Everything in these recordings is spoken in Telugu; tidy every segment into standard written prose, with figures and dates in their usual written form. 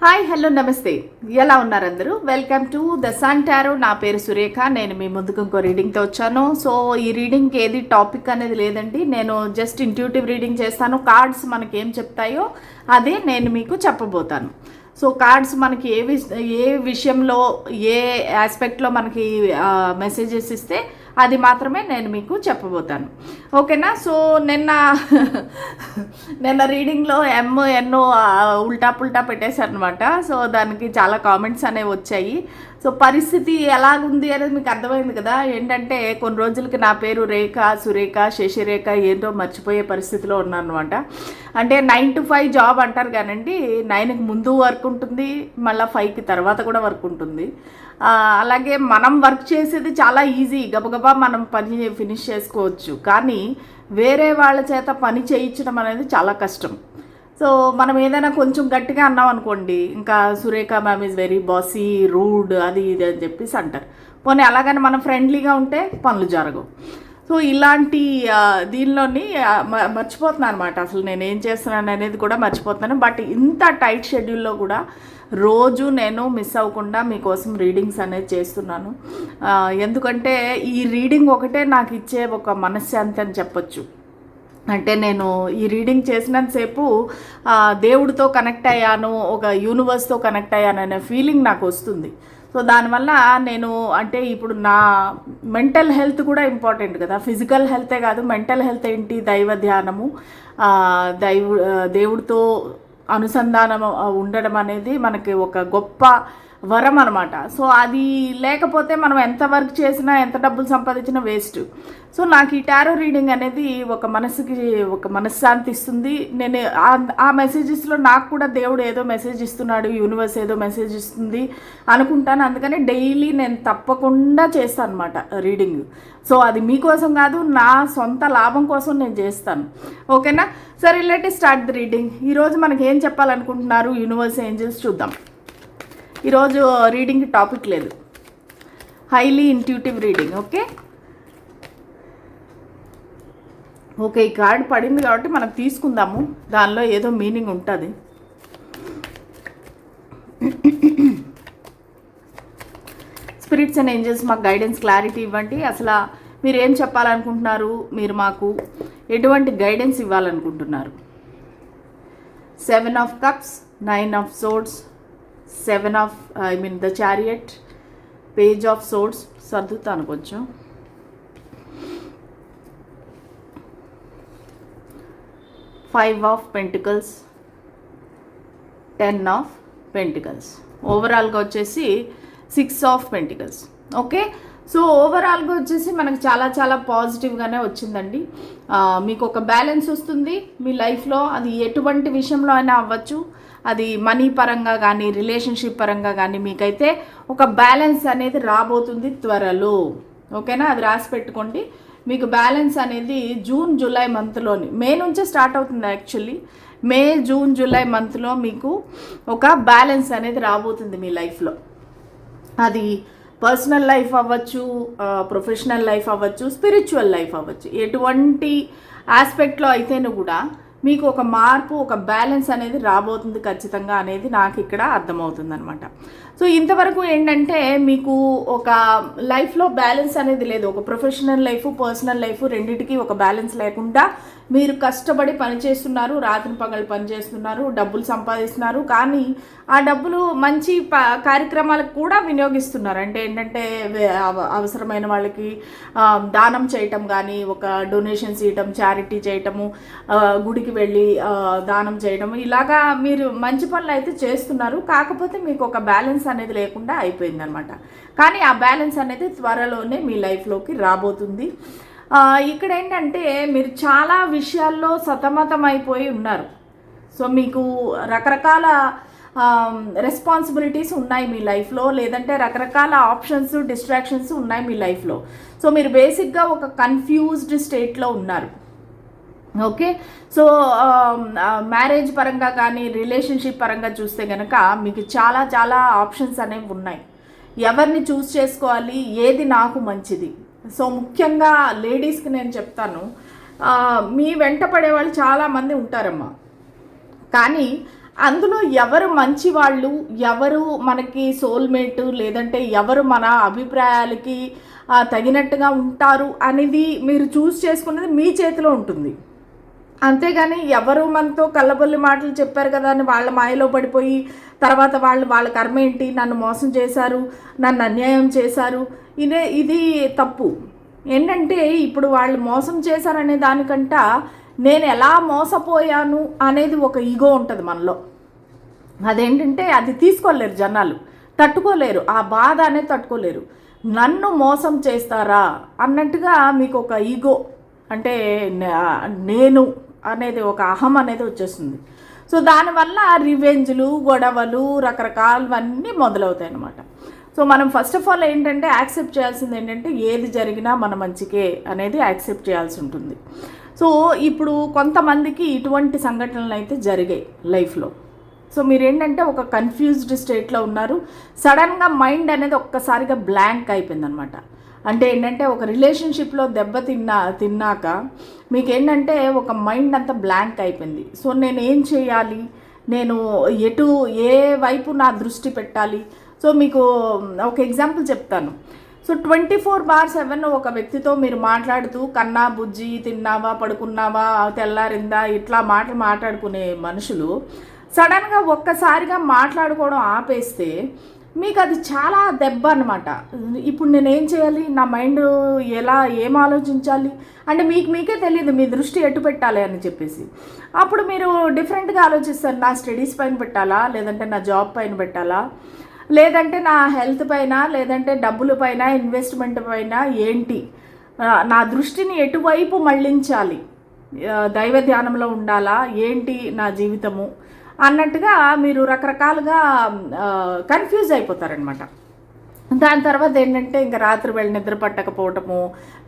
హాయ్ హలో నమస్తే. ఎలా ఉన్నారు అందరూ? Welcome to the Sun Tarot. నా పేరు సురేఖ. నేను మీ ముందుకు ఇంకో రీడింగ్తో వచ్చాను. సో ఈ రీడింగ్కి ఏది టాపిక్ అనేది లేదండి. నేను జస్ట్ ఇంట్యూటివ్ రీడింగ్ చేస్తాను. కార్డ్స్ మనకి ఏం చెప్తాయో అదే నేను మీకు చెప్పబోతాను. సో కార్డ్స్ మనకి ఏ విషయంలో ఏ ఆస్పెక్ట్లో మనకి మెసేజెస్ ఇస్తే అది మాత్రమే నేను మీకు చెప్పబోతాను. ఓకేనా? సో నిన్న రీడింగ్లో ఎన్నో ఉల్టా పుల్టా పెట్టేశారు అనమాట. సో దానికి చాలా కామెంట్స్ అనేవి వచ్చాయి. సో పరిస్థితి ఎలాగుంది అనేది మీకు అర్థమైంది కదా. ఏంటంటే కొన్ని రోజులకి నా పేరు రేఖ, సురేఖ, శశిరేఖ ఏంటో మర్చిపోయే పరిస్థితిలో ఉన్నాను అనమాట. అంటే 9 to 5 జాబ్ అంటారు కానండి, 9కి ముందు వర్క్ ఉంటుంది, మళ్ళీ 5కి తర్వాత కూడా వర్క్ ఉంటుంది. అలాగే మనం వర్క్ చేసేది చాలా ఈజీ, గబగబా మనం పని ఫినిష్ చేసుకోవచ్చు. కానీ వేరే వాళ్ళ చేత పని చేయించడం అనేది చాలా కష్టం. సో మనం ఏదైనా కొంచెం గట్టిగా అన్నాం అనుకోండి, ఇంకా Surekha ma'am is very bossy, rude, అది ఇది అని చెప్పేసి అంటారు. పోనీ అలాగని మనం ఫ్రెండ్లీగా ఉంటే పనులు జరగవు. సో ఇలాంటి దీనిలోని మర్చిపోతున్నాను అనమాట. అసలు నేను ఏం చేస్తున్నాను అనేది కూడా మర్చిపోతున్నాను. బట్ ఇంత టైట్ షెడ్యూల్లో కూడా రోజు నేను మిస్ అవ్వకుండా మీకోసం రీడింగ్స్ అనేది చేస్తున్నాను. ఎందుకంటే ఈ రీడింగ్ ఒకటే నాకు ఇచ్చే ఒక మనశ్శాంతి అని చెప్పొచ్చు. అంటే నేను ఈ రీడింగ్ చేసినంతసేపు దేవుడితో కనెక్ట్ అయ్యాను, ఒక యూనివర్స్తో కనెక్ట్ అయ్యాను అనే ఫీలింగ్ నాకు వస్తుంది. సో దానివల్ల నేను అంటే ఇప్పుడు నా మెంటల్ హెల్త్ కూడా ఇంపార్టెంట్ కదా. ఫిజికల్ హెల్తే కాదు, మెంటల్ హెల్త్ ఏంటి, దైవ ధ్యానము, దేవుడితో అనుసంధానం ఉండడం అనేది మనకి ఒక గొప్ప వరం అనమాట. సో అది లేకపోతే మనం ఎంత వర్క్ చేసినా ఎంత డబ్బులు సంపాదించినా వేస్ట్. సో నాకు ఈ టారో రీడింగ్ అనేది ఒక మనసుకి ఒక మనశ్శాంతి ఇస్తుంది. నేను ఆ మెసేజెస్లో నాకు కూడా దేవుడు ఏదో మెసేజ్ ఇస్తున్నాడు, యూనివర్స్ ఏదో మెసేజ్ ఇస్తుంది అనుకుంటాను. అందుకని డైలీ నేను తప్పకుండా చేస్తాను అనమాట రీడింగ్. సో అది మీకోసం కాదు, నా సొంత లాభం కోసం నేను చేస్తాను. ఓకేనా? సరే, లెట్ స్టార్ట్ ది రీడింగ్. ఈరోజు మనకి ఏం చెప్పాలనుకుంటున్నారు యూనివర్స్, ఏంజల్స్ చూద్దాం. ఈరోజు రీడింగ్ టాపిక్ లేదు, హైలీ ఇంట్యూటివ్ రీడింగ్. ఓకే, ఈ కార్డ్ పడింది కాబట్టి మనం తీసుకుందాము, దానిలో ఏదో మీనింగ్ ఉంటుంది. స్పిరిట్స్ అండ్ ఏంజల్స్ మాకు గైడెన్స్, క్లారిటీ ఇవ్వండి. అసలు మీరు ఏం చెప్పాలనుకుంటున్నారు, మీరు మాకు ఎటువంటి guidance ఇవ్వాలనుకుంటున్నారు. 7 of Cups, 9 of Swords, the Chariot, Page of Swords, సర్దుతాను కొంచెం, 5 of Pentacles, 10 of Pentacles. ఓవరాల్గా వచ్చేసి 6 of Pentacles. ఓకే, సో ఓవరాల్గా వచ్చేసి మనకు చాలా చాలా పాజిటివ్గానే వచ్చిందండి. మీకు ఒక బ్యాలెన్స్ వస్తుంది మీ లైఫ్లో. అది ఎటువంటి విషయంలో అయినా అవ్వచ్చు, అది మనీ పరంగా కానీ రిలేషన్షిప్ పరంగా కానీ మీకైతే ఒక బ్యాలెన్స్ అనేది రాబోతుంది త్వరలో. ఓకేనా? అది రాసి పెట్టుకోండి. మీకు బ్యాలెన్స్ అనేది జూన్ జూలై మంత్లోని, మే నుంచే స్టార్ట్ అవుతుంది యాక్చువల్లీ. మే జూన్ జూలై మంత్లో మీకు ఒక బ్యాలెన్స్ అనేది రాబోతుంది మీ లైఫ్లో. అది పర్సనల్ లైఫ్ అవ్వచ్చు, ప్రొఫెషనల్ లైఫ్ అవ్వచ్చు, స్పిరిచువల్ లైఫ్ అవ్వచ్చు. ఎటువంటి ఆస్పెక్ట్లో అయితేనూ కూడా మీకు ఒక మార్పు, ఒక బ్యాలెన్స్ అనేది రాబోతుంది ఖచ్చితంగా అనేది నాకు ఇక్కడ అర్థమవుతుంది అనమాట. సో ఇంతవరకు ఏంటంటే మీకు ఒక లైఫ్లో బ్యాలెన్స్ అనేది లేదు. ఒక ప్రొఫెషనల్ లైఫ్, పర్సనల్ లైఫ్ రెండింటికి ఒక బ్యాలెన్స్ లేకుండా మీరు కష్టపడి పనిచేస్తున్నారు, రాత్రి పగలు పనిచేస్తున్నారు, డబ్బులు సంపాదిస్తున్నారు. కానీ ఆ డబ్బులు మంచి కార్యక్రమాలకు కూడా వినియోగిస్తున్నారు. అంటే ఏంటంటే అవసరమైన వాళ్ళకి దానం చేయటం కానీ, ఒక డొనేషన్స్ ఇవ్వటం, చారిటీ చేయటము, గుడికి వెళ్ళి దానం చేయడం, ఇలాగా మీరు మంచి పనులు అయితే చేస్తున్నారు. కాకపోతే మీకు ఒక బ్యాలెన్స్ అనేది లేకుండా అయిపోయిందనమాట. కానీ ఆ బ్యాలెన్స్ అనేది త్వరలోనే మీ లైఫ్లోకి రాబోతుంది. ఇక్కడ ఏంటంటే మీరు చాలా విషయాల్లో సతమతం అయిపోయి ఉన్నారు. సో మీకు రకరకాల రెస్పాన్సిబిలిటీస్ ఉన్నాయి మీ లైఫ్లో, లేదంటే రకరకాల ఆప్షన్స్, డిస్ట్రాక్షన్స్ ఉన్నాయి మీ లైఫ్లో. సో మీరు బేసిక్గా ఒక కన్ఫ్యూజ్డ్ స్టేట్లో ఉన్నారు. ఓకే, సో మ్యారేజ్ పరంగా కానీ రిలేషన్షిప్ పరంగా చూస్తే కనుక మీకు చాలా చాలా ఆప్షన్స్ అనేవి ఉన్నాయి. ఎవరిని చూస్ చేసుకోవాలి, ఏది నాకు మంచిది. సో ముఖ్యంగా లేడీస్కి నేను చెప్తాను, మీ వెంట పడే వాళ్ళు చాలామంది ఉంటారమ్మా. కానీ అందులో ఎవరు మంచి వాళ్ళు, ఎవరు మనకి సోల్మేట్, లేదంటే ఎవరు మన అభిప్రాయాలకి తగినట్టుగా ఉంటారు అనేది మీరు చూస్ చేసుకునేది మీ చేతిలో ఉంటుంది. అంతేగాని ఎవరు మనతో కళ్ళబొల్లి మాటలు చెప్పారు కదా అని వాళ్ళ మాయలో పడిపోయి తర్వాత వాళ్ళ కర్మ ఏంటి, నన్ను మోసం చేశారు, నన్ను అన్యాయం చేశారు, ఇది తప్పు. ఏంటంటే ఇప్పుడు వాళ్ళు మోసం చేశారనే దానికంట నేను ఎలా మోసపోయాను అనేది ఒక ఈగో ఉంటుంది మనలో. అదేంటంటే అది తీసుకోలేరు జనాలు, తట్టుకోలేరు, ఆ బాధ అనేది తట్టుకోలేరు. నన్ను మోసం చేస్తారా అన్నట్టుగా మీకు ఒక ఈగో అంటే నేను అనేది ఒక అహం అనేది వచ్చేస్తుంది. సో దానివల్ల రివెంజ్లు, గొడవలు, రకరకాలవన్నీ మొదలవుతాయి అన్నమాట. సో మనం ఫస్ట్ ఆఫ్ ఆల్ ఏంటంటే యాక్సెప్ట్ చేయాల్సింది ఏంటంటే ఏది జరిగినా మన మంచికే అనేది యాక్సెప్ట్ చేయాల్సి ఉంటుంది. సో ఇప్పుడు కొంతమందికి ఇటువంటి సంఘటనలు అయితే జరిగాయి లైఫ్లో. సో మీరు ఏంటంటే ఒక కన్ఫ్యూజ్డ్ స్టేట్లో ఉన్నారు. సడన్గా మైండ్ అనేది ఒక్కసారిగా బ్లాంక్ అయిపోయిందనమాట. అంటే ఏంటంటే ఒక రిలేషన్షిప్లో తిన్నాక మీకు ఏంటంటే ఒక మైండ్ అంతా బ్లాంక్ అయిపోయింది. సో నేను ఏం చేయాలి, నేను ఏ వైపు నా దృష్టి పెట్టాలి. సో మీకు ఒక ఎగ్జాంపుల్ చెప్తాను. సో 24/7 ఒక వ్యక్తితో మీరు మాట్లాడుతూ కన్నా బుజ్జి, తిన్నావా, పడుకున్నావా, తెల్లారిందా, ఇట్లా మాట్లాడుకునే మనుషులు సడన్గా ఒక్కసారిగా మాట్లాడుకోవడం ఆపేస్తే మీకు అది చాలా దెబ్బ అనమాట. ఇప్పుడు నేనేం చేయాలి, నా మైండ్ ఏం ఆలోచించాలి అంటే మీకే తెలియదు మీ దృష్టి ఎటు పెట్టాలి అని చెప్పేసి. అప్పుడు మీరు డిఫరెంట్గా ఆలోచిస్తారు. నా స్టడీస్ పైన పెట్టాలా, లేదంటే నా జాబ్ పైన పెట్టాలా, లేదంటే నా హెల్త్ పైన, లేదంటే డబ్బుల పైన, ఇన్వెస్ట్మెంట్ పైన, ఏంటి నా దృష్టిని ఎటువైపు మళ్ళించాలి, దైవ ధ్యానంలో ఉండాలా, ఏంటి నా జీవితము అన్నట్టుగా మీరు రకరకాలుగా కన్ఫ్యూజ్ అయిపోతారనమాట. దాని తర్వాత ఏంటంటే ఇంకా రాత్రి వేళ నిద్ర పట్టకపోవటము,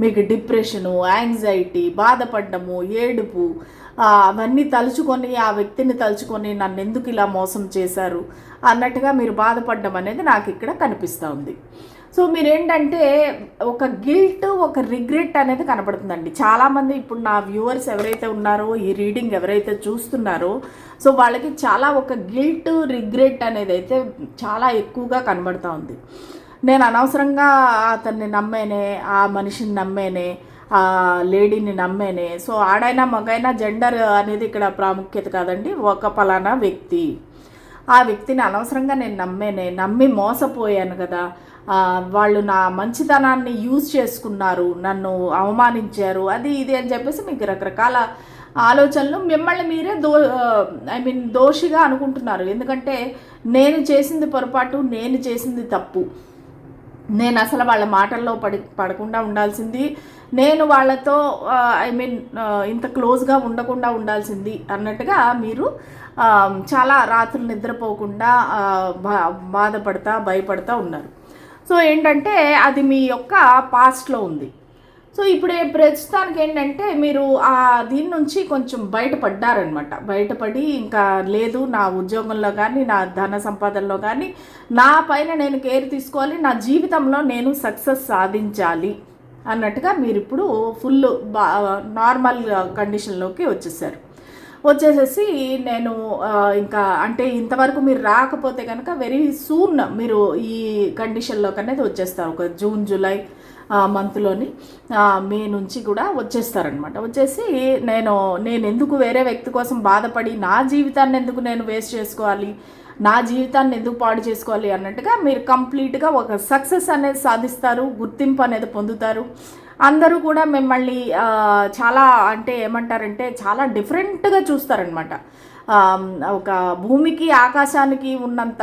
మీకు డిప్రెషను, యాంగ్జైటీ, బాధపడము, ఏడుపు, అవన్నీ తలుచుకొని ఆ వ్యక్తిని తలుచుకొని నన్ను ఎందుకు ఇలా మోసం చేశారు అన్నట్టుగా మీరు బాధపడడం అనేది నాకు ఇక్కడ కనిపిస్తూ ఉంది. సో మీరేంటంటే ఒక గిల్ట్, ఒక రిగ్రెట్ అనేది కనపడుతుందండి. చాలామంది ఇప్పుడు నా వ్యూవర్స్ ఎవరైతే ఉన్నారో, ఈ రీడింగ్ ఎవరైతే చూస్తున్నారో, సో వాళ్ళకి చాలా ఒక గిల్ట్, రిగ్రెట్ అనేది అయితే చాలా ఎక్కువగా కనబడుతూ ఉంది. నేను అనవసరంగా అతన్ని నమ్మేనే, ఆ మనిషిని నమ్మేనే, ఆ లేడీని నమ్మేనే. సో ఆడైనా మగైనా జెండర్ అనేది ఇక్కడ ప్రాముఖ్యత కాదండి. ఒక పలానా వ్యక్తి, ఆ వ్యక్తిని అనవసరంగా నేను నమ్మి మోసపోయాను కదా, వాళ్ళు నా మంచితనాన్ని యూజ్ చేసుకున్నారు, నన్ను అవమానించారు, అది ఇది అని చెప్పేసి మీకు రకరకాల ఆలోచనలు మిమ్మల్ని మీరే దోషిగా అనుకుంటున్నారు. ఎందుకంటే నేను చేసింది పొరపాటు, నేను చేసింది తప్పు, నేను అసలు వాళ్ళ మాటల్లో పడకుండా ఉండాల్సింది, నేను వాళ్ళతో ఇంత క్లోజ్గా ఉండకుండా ఉండాల్సింది అన్నట్టుగా మీరు చాలా రాత్రులు నిద్రపోకుండా బాధపడతా, భయపడతా ఉన్నారు. సో ఏంటంటే అది మీ యొక్క పాస్ట్లో ఉంది. సో ఇప్పుడు ప్రస్తుతానికి ఏంటంటే మీరు దీని నుంచి కొంచెం బయటపడ్డారనమాట. బయటపడి ఇంకా లేదు, నా ఉద్యోగంలో కానీ, నా ధన సంపాదనలో కానీ నా పైన నేను కేర్ తీసుకోవాలి, నా జీవితంలో నేను సక్సెస్ సాధించాలి అన్నట్టుగా మీరు ఇప్పుడు ఫుల్ నార్మల్ కండిషన్లోకి వచ్చేసేసి నేను ఇంకా అంటే ఇంతవరకు మీరు రాకపోతే కనుక వెరీ సూన్ మీరు ఈ కండిషన్లోకి అనేది వచ్చేస్తారు. ఒక జూన్, జూలై మంత్లోని మే నుంచి కూడా వచ్చేస్తారనమాట. వచ్చేసి నేను ఎందుకు వేరే వ్యక్తి కోసం బాధపడి నా జీవితాన్ని ఎందుకు నేను వేస్ట్ చేసుకోవాలి, నా జీవితాన్ని ఎందుకు పాడు చేసుకోవాలి అన్నట్టుగా మీరు కంప్లీట్గా ఒక సక్సెస్ అనేది సాధిస్తారు, గుర్తింపు అనేది పొందుతారు. అందరూ కూడా మిమ్మల్ని చాలా అంటే ఏమంటారంటే చాలా డిఫరెంట్గా చూస్తారనమాట. ఒక భూమికి ఆకాశానికి ఉన్నంత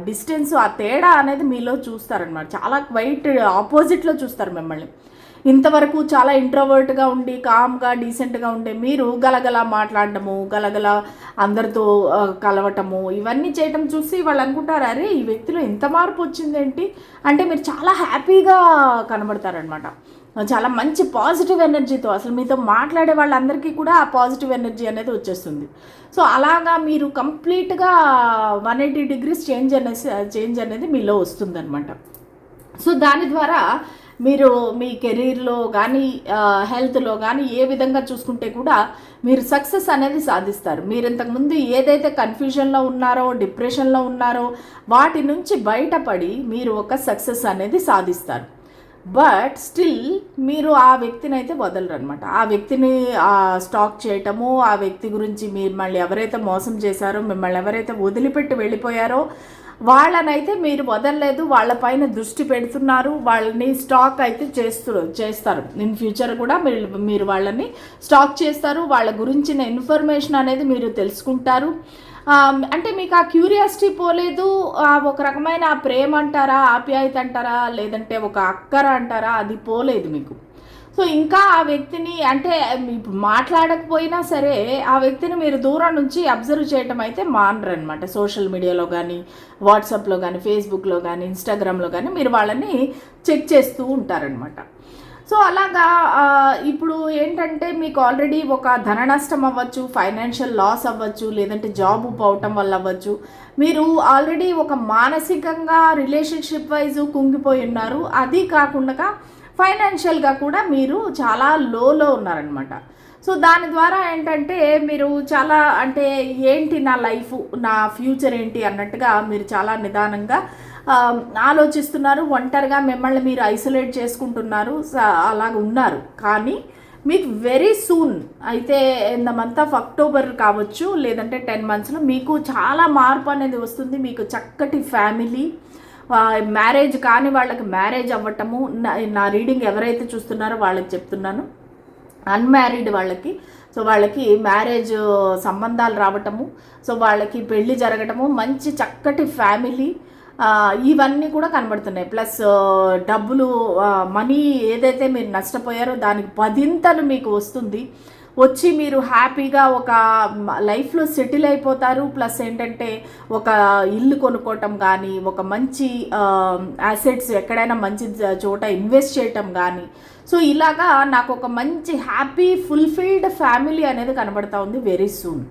డిస్టెన్స్, ఆ తేడా అనేది మీలో చూస్తారనమాట. చాలా క్వైట్ ఆపోజిట్లో చూస్తారు మిమ్మల్ని. ఇంతవరకు చాలా ఇంట్రోవర్ట్గా ఉండి కామ్గా డీసెంట్గా ఉండే మీరు గలగల మాట్లాడటము, గలగల అందరితో కలవటము, ఇవన్నీ చేయటం చూసి వాళ్ళు అనుకుంటారు, అరే ఈ వ్యక్తిలో ఇంత మార్పు వచ్చిందేంటి అంటే మీరు చాలా హ్యాపీగా కనబడతారనమాట. చాలా మంచి పాజిటివ్ ఎనర్జీతో అసలు మీతో మాట్లాడే వాళ్ళందరికీ కూడా ఆ పాజిటివ్ ఎనర్జీ అనేది వచ్చేస్తుంది. సో అలాగా మీరు కంప్లీట్గా 180 degrees చేంజ్ అనేది మీలో వస్తుందన్నమాట. సో దాని ద్వారా మీరు మీ కెరీర్లో కానీ హెల్త్లో కానీ ఏ విధంగా చూసుకుంటే కూడా మీరు సక్సెస్ అనేది సాధిస్తారు. మీరు ఇంతకుముందు ఏదైతే కన్ఫ్యూజన్లో ఉన్నారో, డిప్రెషన్లో ఉన్నారో వాటి నుంచి బయటపడి మీరు ఒక సక్సెస్ అనేది సాధిస్తారు. బట్ స్టిల్ మీరు ఆ వ్యక్తిని అయితే వదలరు అనమాట. ఆ వ్యక్తిని స్టాక్ చేయటము, ఆ వ్యక్తి గురించి మిమ్మల్ని ఎవరైతే మోసం చేశారో, మిమ్మల్ని ఎవరైతే వదిలిపెట్టి వెళ్ళిపోయారో వాళ్ళనైతే మీరు వదలలేదు, వాళ్ళపైన దృష్టి పెడుతున్నారు, వాళ్ళని స్టాక్ అయితే చేస్తారు. ఇన్ ఫ్యూచర్ కూడా మీరు వాళ్ళని స్టాక్ చేస్తారు. వాళ్ళ గురించిన ఇన్ఫర్మేషన్ అనేది మీరు తెలుసుకుంటారు. అంటే మీకు ఆ క్యూరియాసిటీ పోలేదు, ఒక రకమైన ప్రేమ అంటారా, ఆప్యాయత అంటారా, లేదంటే ఒక అక్కర అంటారా, అది పోలేదు మీకు. సో ఇంకా ఆ వ్యక్తిని అంటే ఇప్పుడు మాట్లాడకపోయినా సరే ఆ వ్యక్తిని మీరు దూరం నుంచి అబ్జర్వ్ చేయటం అయితే మానరు అనమాట. సోషల్ మీడియాలో కానీ, వాట్సాప్లో కానీ, ఫేస్బుక్లో కానీ, ఇన్స్టాగ్రామ్లో కానీ మీరు వాళ్ళని చెక్ చేస్తూ ఉంటారనమాట. సో అలాగా ఇప్పుడు ఏంటంటే మీకు ఆల్రెడీ ఒక ధన నష్టం అవ్వచ్చు, ఫైనాన్షియల్ లాస్ అవ్వచ్చు, లేదంటే జాబ్ పోవటం వల్ల అవ్వచ్చు. మీరు ఆల్రెడీ ఒక మానసికంగా రిలేషన్షిప్ వైజ్ కుంగిపోయి ఉన్నారు. అది కాకుండా ఫైనాన్షియల్గా కూడా మీరు చాలా లోలో ఉన్నారనమాట. సో దాని ద్వారా ఏంటంటే మీరు చాలా అంటే ఏంటి నా లైఫ్, నా ఫ్యూచర్ ఏంటి అన్నట్టుగా మీరు చాలా నిదానంగా ఆలోచిస్తున్నారు. ఒంటరిగా మిమ్మల్ని మీరు ఐసోలేట్ చేసుకుంటున్నారు, అలాగ ఉన్నారు. కానీ మీకు వెరీ సూన్ అయితే in the month of October కావచ్చు, లేదంటే 10 monthsలో మీకు చాలా మార్పు అనేది వస్తుంది. మీకు చక్కటి ఫ్యామిలీ, మ్యారేజ్ కాని వాళ్ళకి మ్యారేజ్ అవ్వటము. నా రీడింగ్ ఎవరైతే చూస్తున్నారో వాళ్ళకి చెప్తున్నాను, అన్మ్యారీడ్ వాళ్ళకి, సో వాళ్ళకి మ్యారేజ్ సంబంధాలు రావటము, సో వాళ్ళకి పెళ్ళి జరగటము, మంచి చక్కటి ఫ్యామిలీ, ఇవన్నీ కూడా కనబడుతున్నాయి. ప్లస్ డబ్బులు, మనీ ఏదైతే మీరు నష్టపోయారో దానికి 10 మీకు వస్తుంది. వచ్చి మీరు హ్యాపీగా ఒక లైఫ్లో సెటిల్ అయిపోతారు. ప్లస్ ఏంటంటే ఒక ఇల్లు కొనుక్కోవటం కానీ, ఒక మంచి యాసెట్స్ ఎక్కడైనా మంచి చోట ఇన్వెస్ట్ చేయటం కానీ, సో ఇలాగా నాకు ఒక మంచి హ్యాపీ ఫుల్ఫిల్డ్ ఫ్యామిలీ అనేది కనబడతా ఉంది వెరీ సూన్.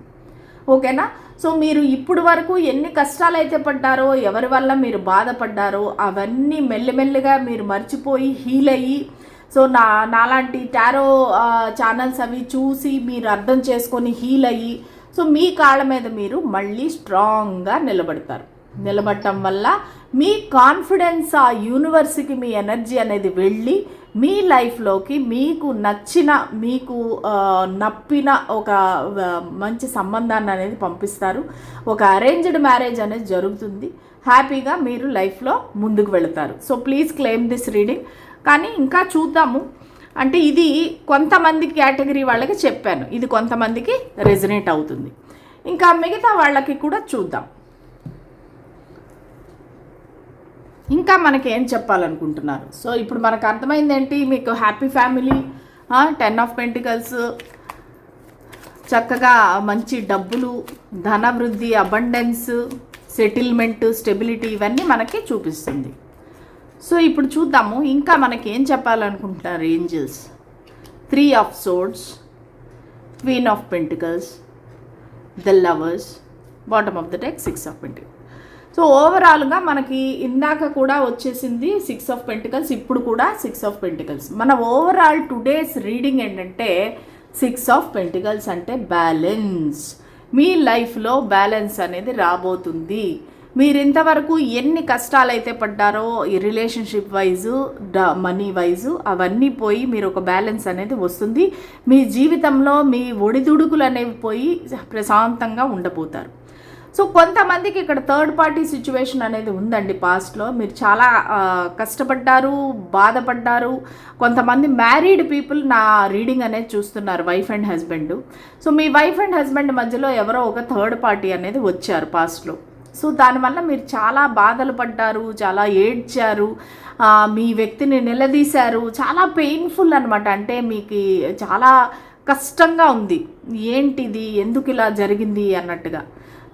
ఓకేనా? సో మీరు ఇప్పుడు వరకు ఎన్ని కష్టాలు అయితే పడ్డారో, ఎవరి వల్ల మీరు బాధపడ్డారో అవన్నీ మెల్లిమెల్లిగా మీరు మర్చిపోయి హీల్ అయ్యి, సో నాలాంటి టారో ఛానల్స్ అవి చూసి మీరు అర్థం చేసుకొని హీల్ అయ్యి, సో మీ కాళ్ళ మీద మీరు మళ్ళీ స్ట్రాంగ్గా నిలబడటం వల్ల మీ కాన్ఫిడెన్స్ ఆ యూనివర్స్కి మీ ఎనర్జీ అనేది వెళ్ళి మీ లైఫ్లోకి మీకు నచ్చిన, మీకు నప్పిన ఒక మంచి సంబంధాన్ని అనేది పంపిస్తారు. ఒక అరేంజ్డ్ మ్యారేజ్ అనేది జరుగుతుంది. హ్యాపీగా మీరు లైఫ్లో ముందుకు వెళతారు. So please claim this reading. కానీ ఇంకా చూద్దాము. అంటే ఇది కొంతమంది కేటగిరీ వాళ్ళకి చెప్పాను, ఇది కొంతమందికి రెజనేట్ అవుతుంది. ఇంకా మిగతా వాళ్ళకి కూడా చూద్దాం. ఇంకా మనకి ఏం చెప్పాలనుకుంటున్నారు? సో ఇప్పుడు మనకు అర్థమైంది ఏంటి, మీకు హ్యాపీ ఫ్యామిలీ, 10 of Pentacles, చక్కగా మంచి డబ్బులు, ధన వృద్ధి, అబండెన్స్, సెటిల్మెంట్, స్టెబిలిటీ, ఇవన్నీ మనకి చూపిస్తుంది. సో ఇప్పుడు చూద్దాము ఇంకా మనకి ఏం చెప్పాలనుకుంటున్నారు angels. 3 of Swords, Queen of Pentacles, The Lovers, bottom of the deck 6 of Pentacles. So ఓవరాల్గా మనకి ఇందాక కూడా వచ్చేసింది 6 of Pentacles, ఇప్పుడు కూడా 6 of Pentacles. మన ఓవరాల్ టుడేస్ రీడింగ్ ఏంటంటే 6 of Pentacles అంటే బ్యాలెన్స్. మీ లైఫ్లో బ్యాలెన్స్ అనేది రాబోతుంది. మీరు ఇంతవరకు ఎన్ని కష్టాలు అయితే పడ్డారో ఈ రిలేషన్షిప్ వైజు, మనీ వైజు, అవన్నీ పోయి మీరు ఒక బ్యాలెన్స్ అనేది వస్తుంది. మీ జీవితంలో మీ ఒడిదుడుకులు అనేవి పోయి ప్రశాంతంగా ఉండబోతారు. సో కొంతమందికి ఇక్కడ థర్డ్ పార్టీ సిచ్యువేషన్ అనేది ఉందండి. పాస్ట్లో మీరు చాలా కష్టపడ్డారు, బాధపడ్డారు. కొంతమంది మ్యారీడ్ పీపుల్ నా రీడింగ్ అనేది చూస్తున్నారు, wife and husband. So me wife and husband మధ్యలో ఎవరో ఒక థర్డ్ పార్టీ అనేది వచ్చారు పాస్ట్లో. సో దానివల్ల మీరు చాలా బాధలు పడ్డారు, చాలా ఏడ్చారు, మీ వ్యక్తిని నిలదీశారు. చాలా పెయిన్ఫుల్ అనమాట. అంటే మీకు చాలా కష్టంగా ఉంది, ఏంటిది, ఎందుకు ఇలా జరిగింది అన్నట్టుగా.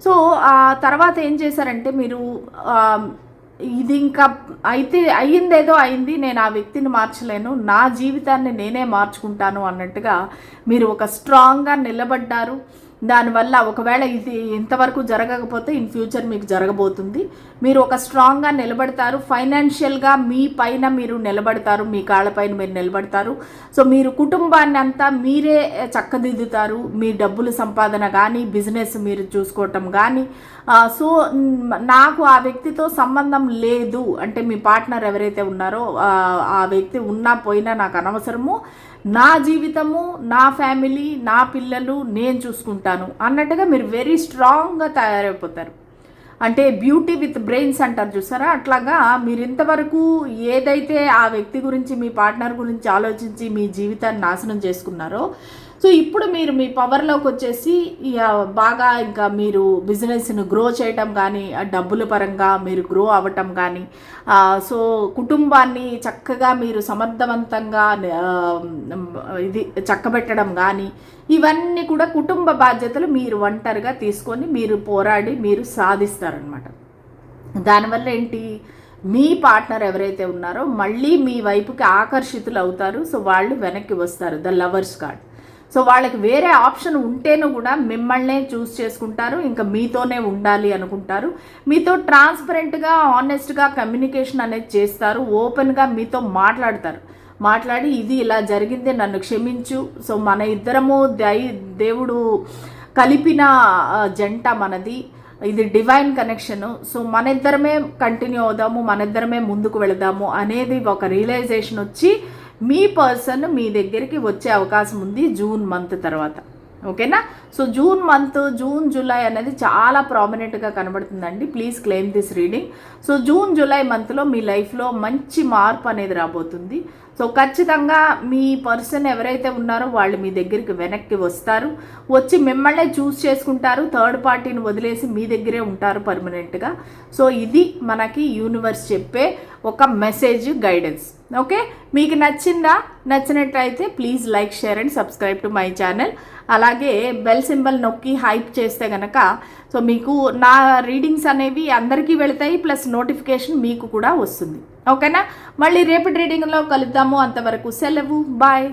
సో ఆ తర్వాత ఏం చేశారంటే మీరు ఇది ఇంకా అయితే అయ్యిందేదో అయింది, నేను ఆ వ్యక్తిని మార్చలేను, నా జీవితాన్ని నేనే మార్చుకుంటాను అన్నట్టుగా మీరు ఒక స్ట్రాంగ్గా నిలబడ్డారు. దానివల్ల ఒకవేళ ఇది ఇంతవరకు జరగకపోతే ఇన్ ఫ్యూచర్ మీకు జరగబోతుంది. మీరు ఒక స్ట్రాంగ్గా నిలబడతారు, ఫైనాన్షియల్గా మీ పైన మీరు నిలబడతారు, మీ కాళ్ళపైన మీరు నిలబడతారు. సో మీరు కుటుంబాన్ని అంతా మీరే చక్కదిద్దుతారు. మీ డబ్బులు సంపాదన కానీ, బిజినెస్ మీరు చూసుకోవటం కానీ. సో నాకు ఆ వ్యక్తితో సంబంధం లేదు అంటే మీ పార్ట్నర్ ఎవరైతే ఉన్నారో ఆ వ్యక్తి ఉన్నా పోయినా నాకు అనవసరము, నా జీవితము, నా ఫ్యామిలీ, నా పిల్లలు నేను చూసుకుంటాను అన్నట్టుగా మీరు వెరీ స్ట్రాంగ్గా తయారైపోతారు. అంటే బ్యూటీ విత్ బ్రెయిన్స్ అంటారు చూసారా, అట్లాగా మీరు ఇంతవరకు ఏదైతే ఆ వ్యక్తి గురించి, మీ పార్ట్నర్ గురించి ఆలోచించి మీ జీవితాన్ని నాశనం చేసుకున్నారో, సో ఇప్పుడు మీరు మీ పవర్లోకి వచ్చేసి బాగా ఇంకా మీరు బిజినెస్ను గ్రో చేయటం కానీ, డబ్బుల పరంగా మీరు గ్రో అవ్వటం కానీ, సో కుటుంబాన్ని చక్కగా మీరు సమర్థవంతంగా ఇది చక్కబెట్టడం కానీ, ఇవన్నీ కూడా కుటుంబ బాధ్యతలు మీరు ఒంటరిగా తీసుకొని మీరు పోరాడి మీరు సాధిస్తారనమాట. దానివల్ల ఏంటి, మీ పార్ట్నర్ ఎవరైతే ఉన్నారో మళ్ళీ మీ వైపుకి ఆకర్షితులు అవుతారు. సో వాళ్ళు వెనక్కి వస్తారు, ద లవర్స్ కార్డ్. సో వాళ్ళకి వేరే ఆప్షన్ ఉంటేనూ కూడా మిమ్మల్నే చూస్ చేసుకుంటారు, ఇంకా మీతోనే ఉండాలి అనుకుంటారు. మీతో ట్రాన్స్పరెంట్గా, ఆనెస్ట్గా కమ్యూనికేషన్ అనేది చేస్తారు, ఓపెన్గా మీతో మాట్లాడి ఇది ఇలా జరిగింది, నన్ను క్షమించు. సో మన ఇద్దరము దేవుడు కలిపిన జంట మనది, ఇది డివైన్ కనెక్షను. సో మన ఇద్దరమే కంటిన్యూ అవుదాము, మన ఇద్దరమే ముందుకు వెళదాము అనేది ఒక రియలైజేషన్ వచ్చి మీ పర్సన్ మీ దగ్గరికి వచ్చే అవకాశం ఉంది జూన్ మంత్ తర్వాత. ఓకేనా? సో జూన్ జూలై అనేది చాలా ప్రామినెంట్గా కనబడుతుందండి. Please claim this reading. So June July మంత్లో మీ లైఫ్లో మంచి మార్పు అనేది రాబోతుంది. సో ఖచ్చితంగా మీ పర్సన్ ఎవరైతే ఉన్నారో వాళ్ళు మీ దగ్గరికి వెనక్కి వస్తారు, వచ్చి మిమ్మల్నే చూస్ చేసుకుంటారు, థర్డ్ పార్టీని వదిలేసి మీ దగ్గరే ఉంటారు పర్మనెంట్గా. సో ఇది మనకి యూనివర్స్ చెప్పే ఒక మెసేజ్, గైడెన్స్. ఓకే, మీకు నచ్చినట్టయితే please like, share and subscribe to my channel. అలాగే బెల్ సింబల్ నొక్కి హైప్ చేస్తే కనుక సో మీకు నా రీడింగ్స్ అనేవి అందరికీ వెళతాయి, ప్లస్ నోటిఫికేషన్ మీకు కూడా వస్తుంది. ఓకేనా? మళ్ళీ రేపటి రీడింగ్లో కలుద్దాము. అంతవరకు సెలవు, బాయ్.